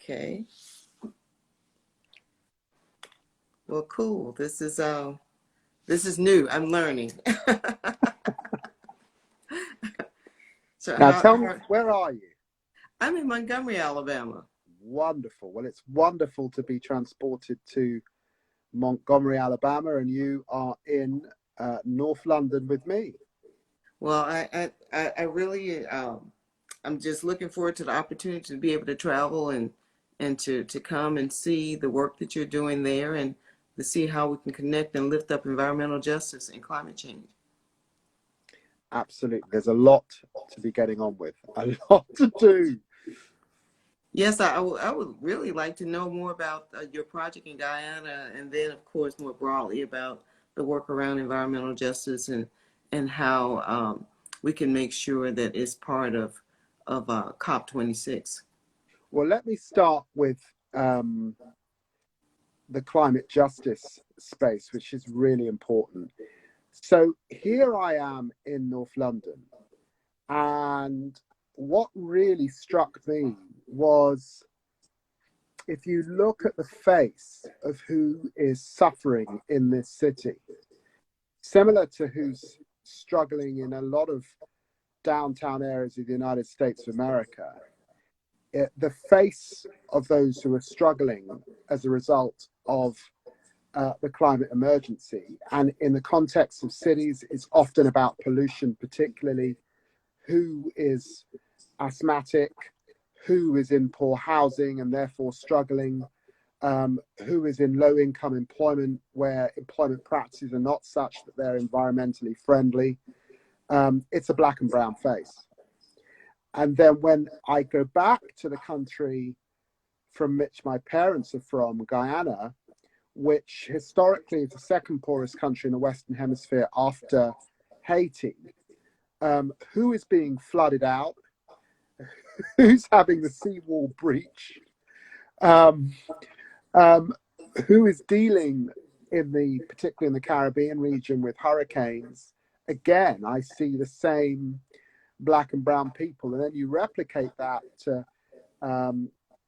Okay. Well, cool. This is new. I'm learning. So Now tell me, where are you? I'm in Montgomery, Alabama. Wonderful. Well, it's wonderful to be transported to Montgomery, Alabama, and you are in North London with me. Well, I really, I'm just looking forward to the opportunity to be able to travel and to come and see the work that you're doing there and to see how we can connect and lift up environmental justice and climate change. Absolutely. There's a lot to be getting on with, a lot to do. Yes, I would really like to know more about your project in Guyana, and then, of course, more broadly about the work around environmental justice and how we can make sure that it's part of COP26. Well, let me start with the climate justice space, which is really important. So here I am in North London, and what really struck me was if you look at the face of who is suffering in this city, similar to who's struggling in a lot of downtown areas of the United States of America, the face of those who are struggling as a result of the climate emergency, and in the context of cities, it's often about pollution, particularly who is asthmatic, who is in poor housing and therefore struggling, who is in low income employment where employment practices are not such that they're environmentally friendly. It's a black and brown face. And then when I go back to the country from which my parents are from, Guyana, which historically is the second poorest country in the Western Hemisphere after Haiti, who is being flooded out, who's having the seawall breach, who is dealing particularly in the Caribbean region with hurricanes. Again, I see the same black and brown people, and then you replicate that to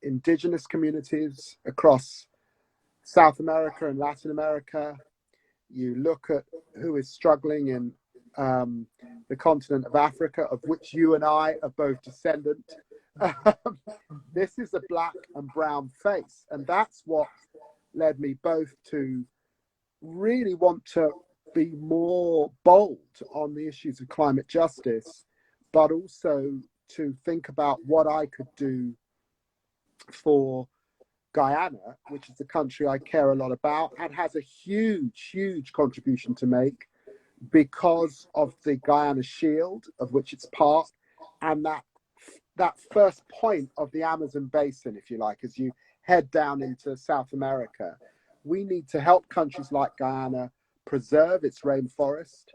indigenous communities across South America and Latin America. You look at who is struggling in the continent of Africa, of which you and I are both descendant. This is a black and brown face, and that's what led me both to really want to be more bold on the issues of climate justice, but also to think about what I could do for Guyana, which is the country I care a lot about and has a huge, huge contribution to make because of the Guyana Shield, of which it's part, and that first point of the Amazon basin, if you like, as you head down into South America. We need to help countries like Guyana preserve its rainforest,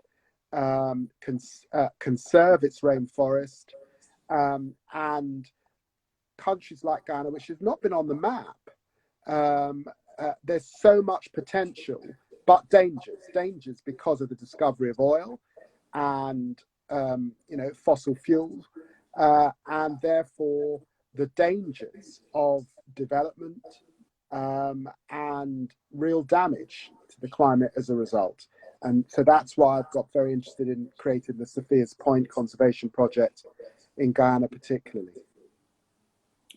conserve its rainforest, and countries like Guyana, which has not been on the map, there's so much potential, but dangers because of the discovery of oil and fossil fuels, and therefore the dangers of development and real damage to the climate as a result. And so that's why I've got very interested in creating the Sophia's Point Conservation Project in Guyana particularly.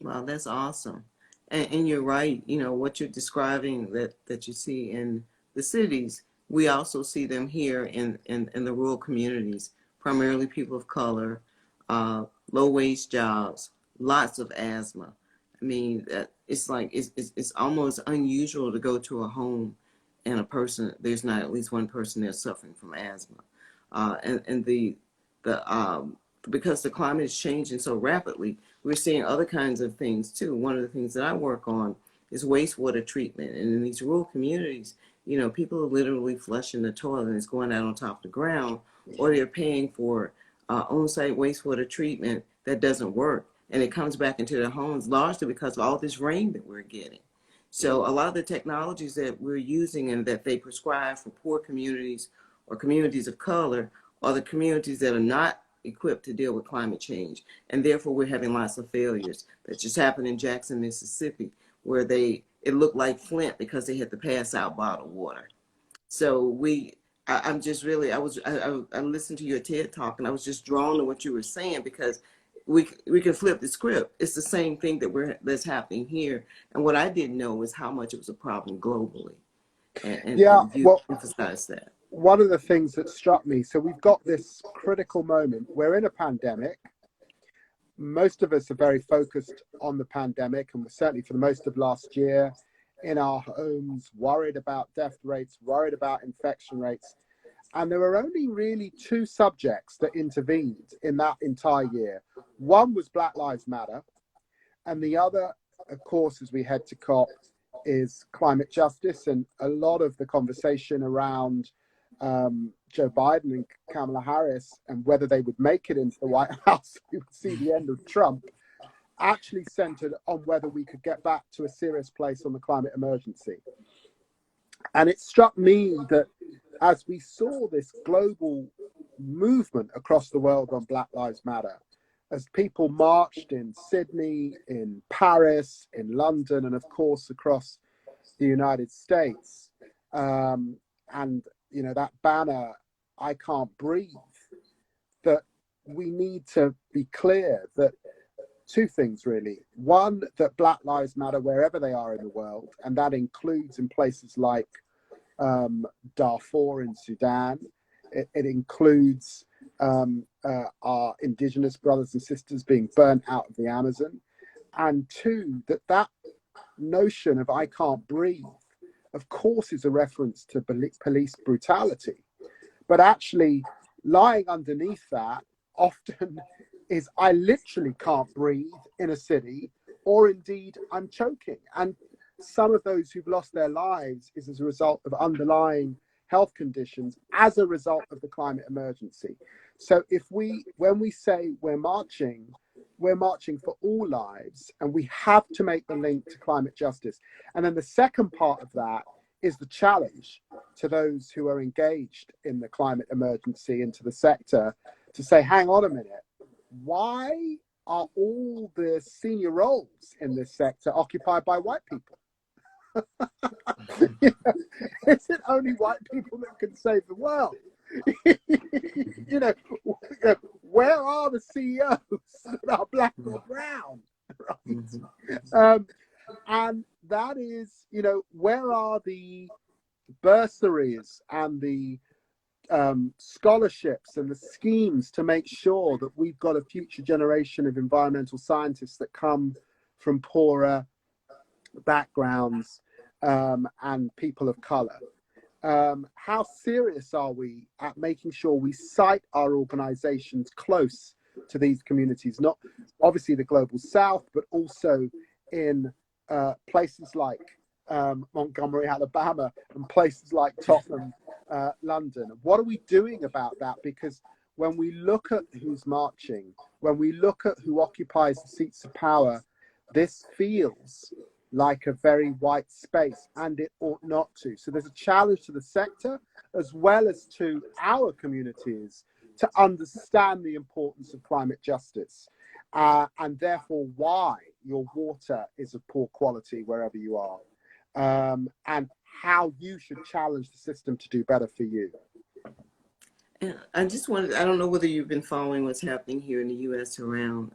Wow, that's awesome. And you're right, what you're describing that you see in the cities, we also see them here in the rural communities, primarily people of color, low wage jobs, lots of asthma. I mean, it's like it's almost unusual to go to a home and there's not at least one person there suffering from asthma, and because the climate is changing so rapidly, we're seeing other kinds of things too. One of the things that I work on is wastewater treatment, and in these rural communities, people are literally flushing the toilet and it's going out on top of the ground, or they're paying for on-site wastewater treatment that doesn't work, and it comes back into their homes largely because of all this rain that we're getting. So a lot of the technologies that we're using and that they prescribe for poor communities or communities of color are the communities that are not equipped to deal with climate change, and therefore we're having lots of failures. That just happened in Jackson, Mississippi, where it looked like Flint because they had to pass out bottled water. So I'm just really, I listened to your TED talk, and I was just drawn to what you were saying, because we can flip the script. It's the same thing that's happening here. And what I didn't know is how much it was a problem globally. Yeah, And you well, emphasized that. one of the things that struck me, so we've got this critical moment. We're in a pandemic. Most of us are very focused on the pandemic, and we're certainly for the most of last year in our homes, worried about death rates, worried about infection rates. And there were only really two subjects that intervened in that entire year. One was Black Lives Matter, and the other, of course, as we head to COP, is climate justice. And a lot of the conversation around Joe Biden and Kamala Harris and whether they would make it into the White House, we would see the end of Trump, actually centered on whether we could get back to a serious place on the climate emergency. And it struck me that as we saw this global movement across the world on Black Lives Matter, as people marched in Sydney, in Paris, in London, and of course across the United States, and you know that banner, "I can't breathe," that we need to be clear that two things really. One, that Black Lives Matter wherever they are in the world, and that includes in places like Darfur in Sudan. It includes our indigenous brothers and sisters being burnt out of the Amazon. And two, that notion of "I can't breathe," of course, is a reference to police brutality. But actually, lying underneath that often is "I literally can't breathe in a city," or indeed, "I'm choking." And some of those who've lost their lives is as a result of underlying health conditions as a result of the climate emergency. So when we say we're marching for all lives, and we have to make the link to climate justice. And then the second part of that is the challenge to those who are engaged in the climate emergency and to the sector to say, hang on a minute, why are all the senior roles in this sector occupied by white people? Is it only white people that can save the world? you know, where are the CEOs that are black or brown? Right? And that is, where are the bursaries and the scholarships and the schemes to make sure that we've got a future generation of environmental scientists that come from poorer backgrounds and people of color? How serious are we at making sure we site our organizations close to these communities, not obviously the global south, but also in places like Montgomery, Alabama, and places like Tottenham, London? What are we doing about that? Because when we look at who's marching, when we look at who occupies the seats of power, this feels like a very white space, and it ought not to. So there's a challenge to the sector as well as to our communities to understand the importance of climate justice, and therefore why your water is of poor quality wherever you are, and how you should challenge the system to do better for you. And I just wanted, I don't know whether you've been following what's happening here in the U.S. around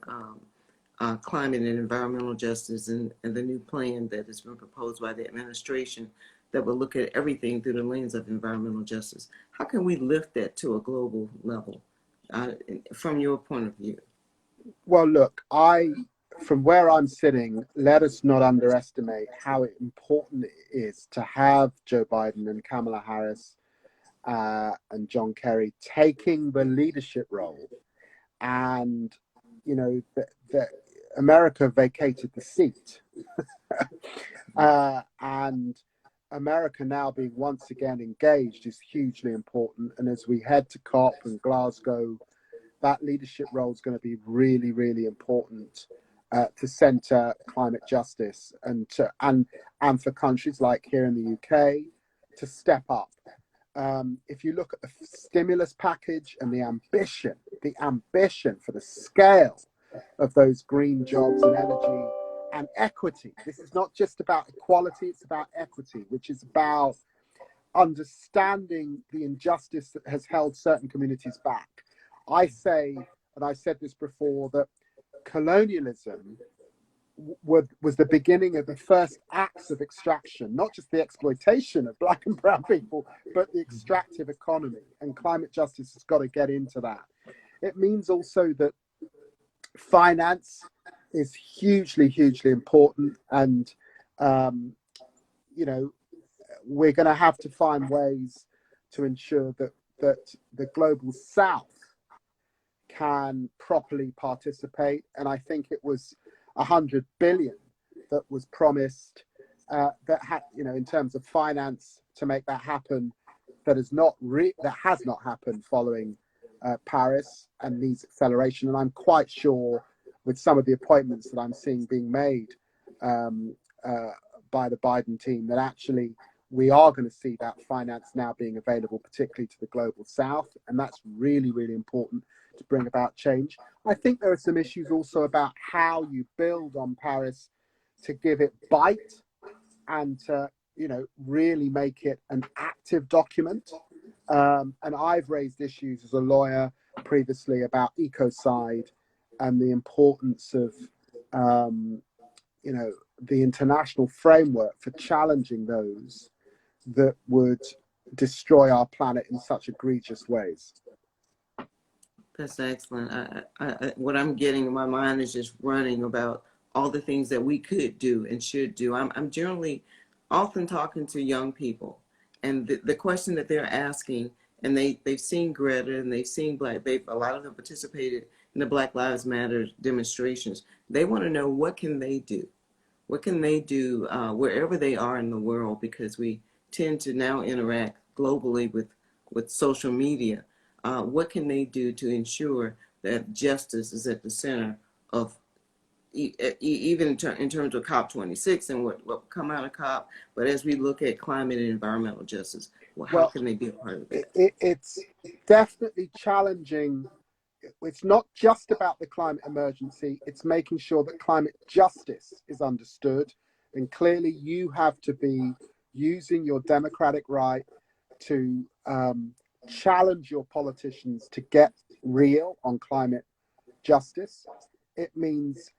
climate and environmental justice, and the new plan that has been proposed by the administration that will look at everything through the lens of environmental justice. How can we lift that to a global level from your point of view? Well, look, from where I'm sitting, let us not underestimate how important it is to have Joe Biden and Kamala Harris and John Kerry taking the leadership role. And, America vacated the seat. And America now being once again engaged is hugely important. And as we head to COP and Glasgow, that leadership role is going to be really, really important to center climate justice and for countries like here in the UK to step up if you look at the stimulus package and the ambition for the scale of those green jobs and energy and equity. This is not just about equality, it's about equity, which is about understanding the injustice that has held certain communities back. I say, and I said this before, that colonialism was the beginning of the first acts of extraction, not just the exploitation of black and brown people, but the extractive economy. And climate justice has got to get into that. It means also that finance is hugely, hugely important. And, you know, we're going to have to find ways to ensure that the global south can properly participate. And I think it was 100 billion that was promised that had, you know, in terms of finance to make that happen, that has not happened following Paris and needs acceleration. And I'm quite sure with some of the appointments that I'm seeing being made by the Biden team that actually we are going to see that finance now being available, particularly to the global south. And that's really, really important to bring about change. I think there are some issues also about how you build on Paris to give it bite and to, you know, really make it an active document. And I've raised issues as a lawyer previously about ecocide and the importance of, you know, the international framework for challenging those that would destroy our planet in such egregious ways. That's excellent. What I'm getting in my mind is just running about all the things that we could do and should do. I'm generally often talking to young people, and the question that they're asking, and they've seen Greta and they've seen a lot of them participated in the Black Lives Matter demonstrations. They want to know, what can they do? What can they do wherever they are in the world? Because we tend to now interact globally with social media. What can they do to ensure that justice is at the center of even in terms of COP26 and what will come out of COP, but as we look at climate and environmental justice, well, how can they be a part of that? It's definitely challenging. It's not just about the climate emergency, it's making sure that climate justice is understood. And clearly you have to be using your democratic right to challenge your politicians to get real on climate justice. It means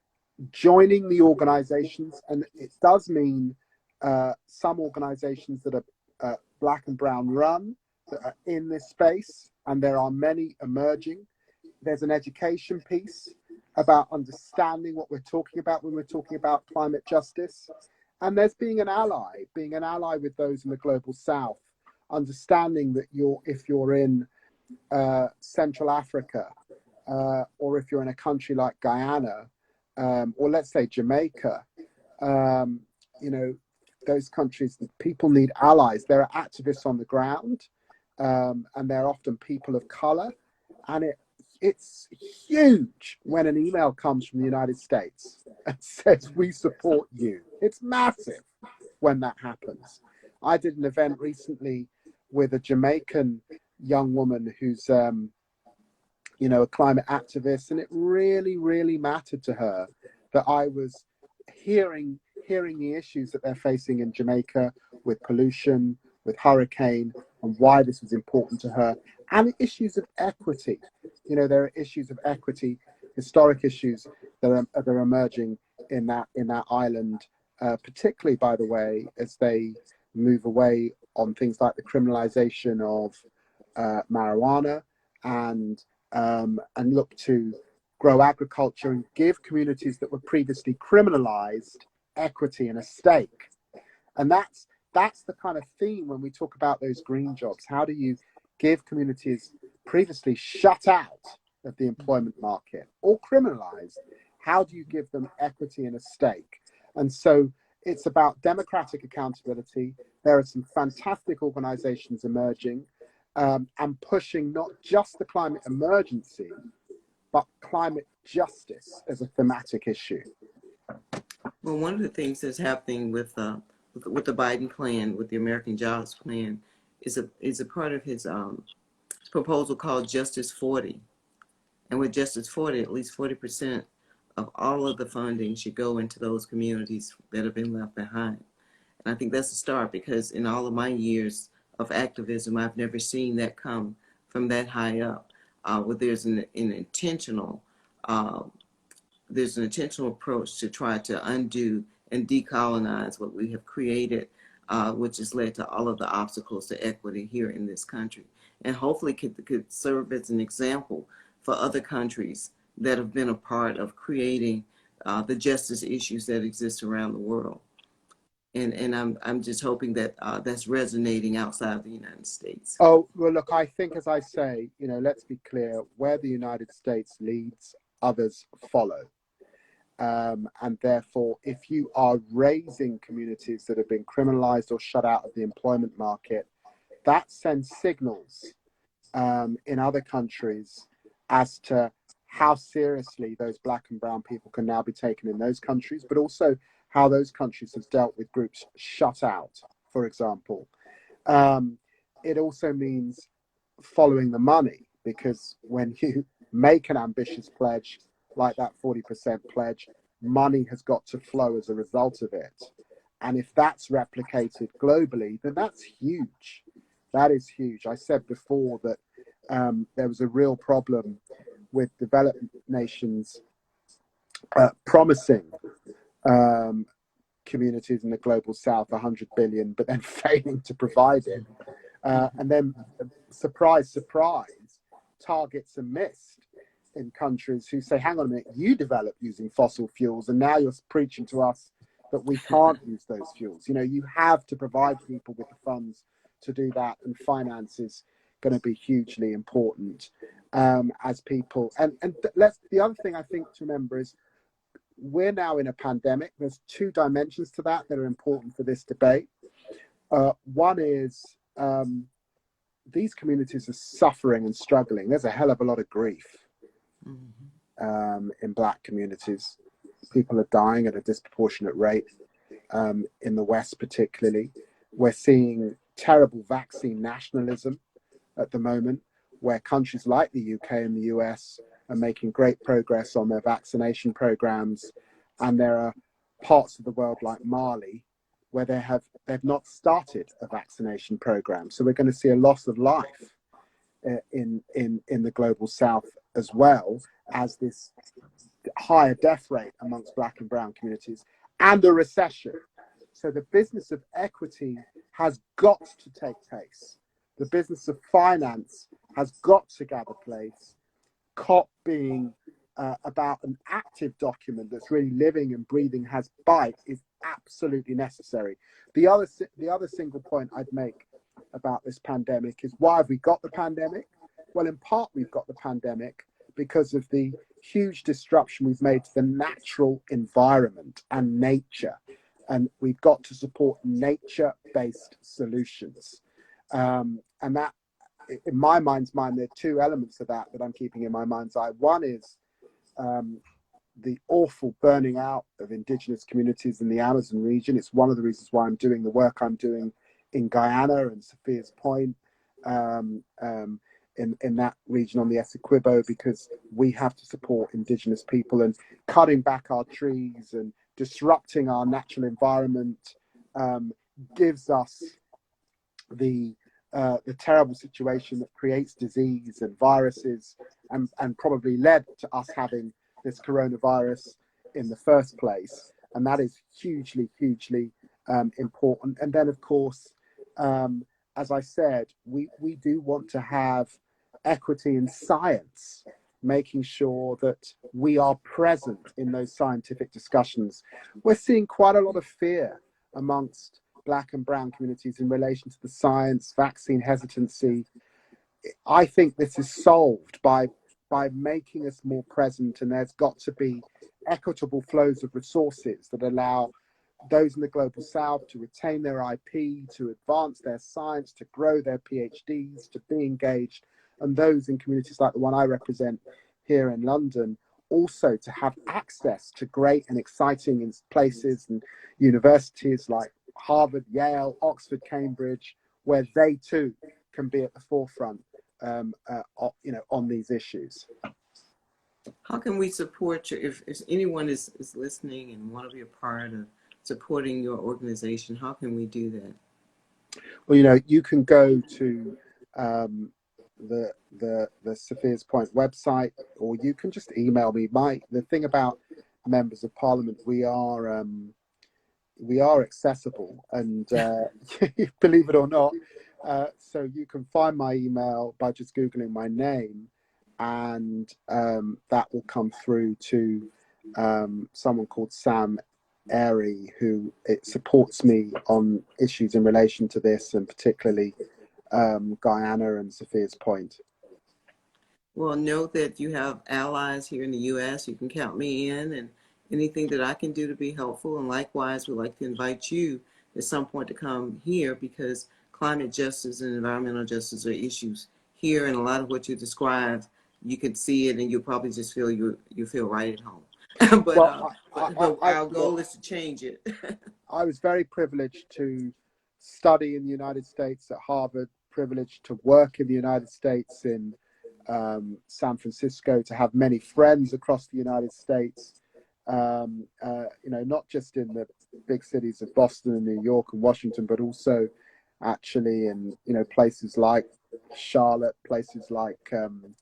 joining the organizations, and it does mean some organizations that are black and brown run that are in this space, and there are many emerging. There's an education piece about understanding what we're talking about when we're talking about climate justice. And there's being an ally with those in the global south, understanding that if you're in Central Africa, or if you're in a country like Guyana, or let's say Jamaica, you know, those countries, people need allies. There are activists on the ground, and they're often people of color. And it's huge when an email comes from the United States and says, we support you. It's massive when that happens. I did an event recently with a Jamaican young woman who's, you know, a climate activist, and it really, really mattered to her that I was hearing the issues that they're facing in Jamaica with pollution, with hurricane, and why this was important to her, and issues of equity. You know, there are issues of equity, historic issues that are emerging in that island, particularly, by the way, as they move away on things like the criminalization of marijuana and look to grow agriculture and give communities that were previously criminalized equity and a stake. And that's the kind of theme when we talk about those green jobs. How do you give communities previously shut out of the employment market or criminalized? How do you give them equity and a stake? And so it's about democratic accountability. There are some fantastic organizations emerging and pushing not just the climate emergency, but climate justice as a thematic issue. Well, one of the things that's happening with the Biden plan, with the American Jobs Plan, is a part of his proposal called Justice 40. And with Justice 40, at least 40% of all of the funding should go into those communities that have been left behind. And I think that's a start, because in all of my years of activism, I've never seen that come from that high up. Where uh, there's an intentional approach to try to undo and decolonize what we have created, which has led to all of the obstacles to equity here in this country. And hopefully could serve as an example for other countries that have been a part of creating the justice issues that exist around the world. And I'm just hoping that that's resonating outside of the United States. Oh, well, look, I think, as I say, let's be clear, where the United States leads, others follow. And therefore, if you are raising communities that have been criminalized or shut out of the employment market, that sends signals in other countries as to how seriously those Black and brown people can now be taken in those countries, but also how those countries have dealt with groups shut out, for example. It also means following the money, because when you make an ambitious pledge like that 40% pledge, money has got to flow as a result of it. And if that's replicated globally, then that's huge. That is huge. I said before that there was a real problem with developed nations promising communities in the global south 100 billion, but then failing to provide it. And then, surprise, surprise, targets are missed in countries who say, hang on a minute, you developed using fossil fuels, and now you're preaching to us that we can't use those fuels. You have to provide people with the funds to do that, and finance is going to be hugely important as people. And the other thing I think to remember is we're now in a pandemic. There's two dimensions to that are important for this debate. One is these communities are suffering and struggling. There's a hell of a lot of grief in Black communities. People are dying at a disproportionate rate in the West particularly. We're seeing terrible vaccine nationalism at the moment, where countries like the UK and the US are making great progress on their vaccination programs. And there are parts of the world like Mali where they've not started a vaccination program. So we're going to see a loss of life in the global south, as well as this higher death rate amongst Black and brown communities, and a recession. So the business of equity has got to take place. The business of finance has got to gather place. COP being about an active document that's really living and breathing, has bite, is absolutely necessary. The other single point I'd make about this pandemic is, why have we got the pandemic? Well, in part, we've got the pandemic because of the huge disruption we've made to the natural environment and nature. And we've got to support nature-based solutions. And that, in my mind's mind, there are two elements of that I'm keeping in my mind's eye. One is the awful burning out of indigenous communities in the Amazon region. It's one of the reasons why I'm doing the work I'm doing in Guyana and Sophia's Point, in that region on the Essequibo, because we have to support indigenous people, and cutting back our trees and disrupting our natural environment gives us the terrible situation that creates disease and viruses, and probably led to us having this coronavirus in the first place. And that is hugely, hugely important. And then, of course, as I said, we do want to have equity in science, making sure that we are present in those scientific discussions. We're seeing quite a lot of fear amongst Black and brown communities in relation to the science, vaccine hesitancy. I think this is solved by making us more present, and there's got to be equitable flows of resources that allow those in the global south to retain their IP, to advance their science, to grow their PhDs, to be engaged, and those in communities like the one I represent here in London also to have access to great and exciting places and universities like Harvard, Yale, Oxford, Cambridge, where they too can be at the forefront, on these issues. How can we support you if anyone is listening and want to be a part of supporting your organization? How can we do that? Well, you can go to um, the Sophia's Point website, or you can just email me. The thing about members of Parliament, we are accessible, and believe it or not, so you can find my email by just googling my name, and that will come through to someone called Sam Airy, who it supports me on issues in relation to this, and particularly Guyana and Sophia's Point. Well, know that you have allies here in the U.S. You can count me in, and anything that I can do to be helpful. And likewise, we'd like to invite you at some point to come here, because climate justice and environmental justice are issues here, and a lot of what you described, you could see it, and you probably just feel you feel right at home. but Well, uh, but our goal is to change it. I was very privileged to study in the United States at Harvard, privileged to work in the United States in San Francisco, to have many friends across the United States, not just in the big cities of Boston and New York and Washington, but also actually in, places like Charlotte, places like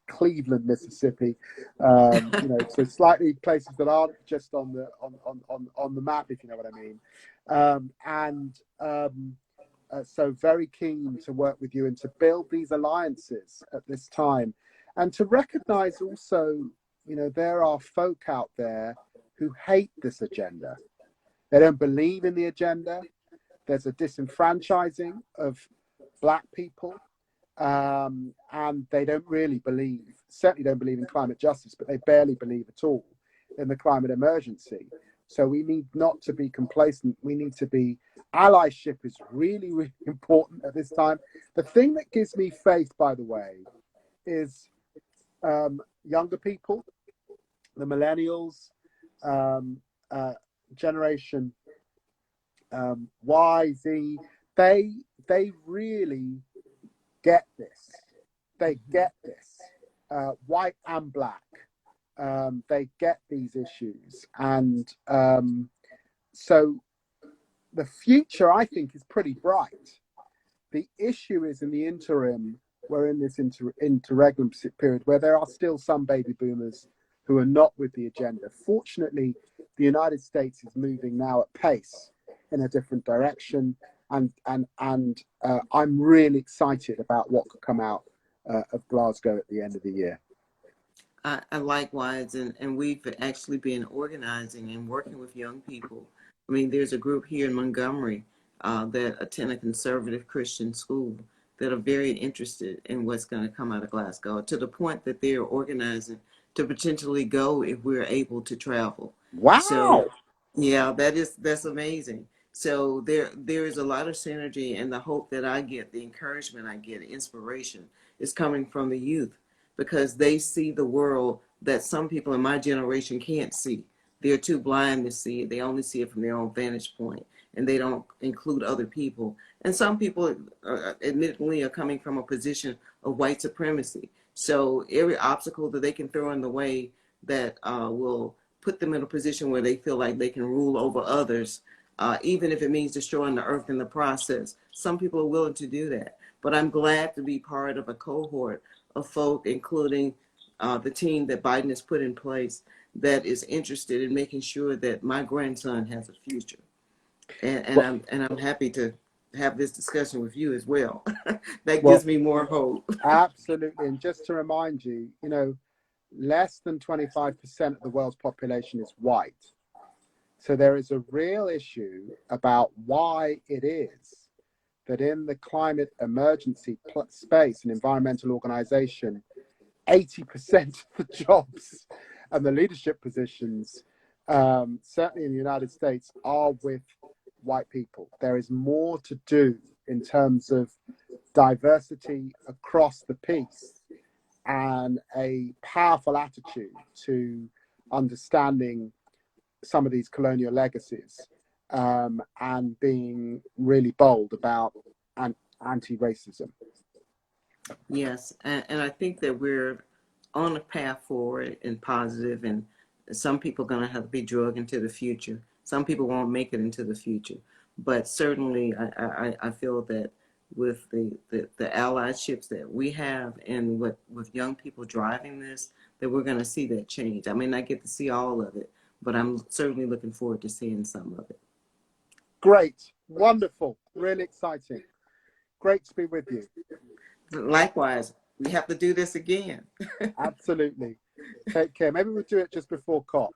Cleveland, Mississippi, so slightly places that aren't just on the map, if you know what I mean. So very keen to work with you and to build these alliances at this time, and to recognize also, there are folk out there who hate this agenda. They don't believe in the agenda. There's a disenfranchising of Black people, and they certainly don't believe in climate justice, but they barely believe at all in the climate emergency. So we need not to be complacent. We need to be, allyship is really, really important at this time. The thing that gives me faith, by the way, is younger people, the millennials, generation Y, Z, they really get this. They get this, white and Black. They get these issues, and so the future, I think, is pretty bright. The issue is, in the interim, we're in this interregnum period where there are still some baby boomers who are not with the agenda. Fortunately, the United States is moving now at pace in a different direction, and I'm really excited about what could come out of Glasgow at the end of the year. I likewise, and we've actually been organizing and working with young people. I mean, there's a group here in Montgomery that attend a conservative Christian school that are very interested in what's going to come out of Glasgow, to the point that they're organizing to potentially go if we're able to travel. Wow! So, yeah, that's amazing. So there is a lot of synergy, and the hope that I get, the encouragement I get, inspiration is coming from the youth, because they see the world that some people in my generation can't see. They're too blind to see it. They only see it from their own vantage point, and they don't include other people. And some people, admittedly, are coming from a position of white supremacy. So every obstacle that they can throw in the way that will put them in a position where they feel like they can rule over others, even if it means destroying the earth in the process. Some people are willing to do that. But I'm glad to be part of a cohort of folk, including the team that Biden has put in place, that is interested in making sure that my grandson has a future. And I'm happy to have this discussion with you as well. That Well, gives me more hope. absolutely. And just to remind you, less than 25% of the world's population is white. So there is a real issue about why it is that in the climate emergency space and environmental organization, 80% of the jobs and the leadership positions, certainly in the United States, are with white people. There is more to do in terms of diversity across the piece, and a powerful attitude to understanding some of these colonial legacies, and being really bold about and anti-racism. Yes, and I think that we're on a path forward and positive, and some people are going to have to be drugged into the future. Some people won't make it into the future, but certainly I feel that with the allyships that we have and with young people driving this, that we're going to see that change. I may not get to see all of it, but I'm certainly looking forward to seeing some of it. Great, wonderful, really exciting. Great to be with you. Likewise, we have to do this again. Absolutely. Take care. Maybe we'll do it just before COP.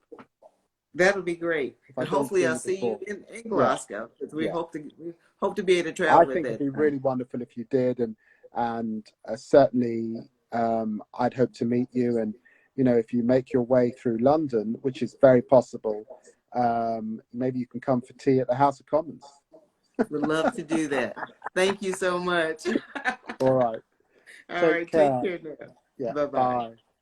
That'll be great, If I and don't hopefully see I'll you see you before. in Yeah, Glasgow, because yeah. we hope to be able to I travel at think it'd that be time. really wonderful if you did, and certainly I'd hope to meet you. And if you make your way through London, which is very possible, maybe you can come for tea at the House of Commons. Would love to do that. Thank you so much. All right. All Take right, take care. care now. Yeah. Bye bye. Bye.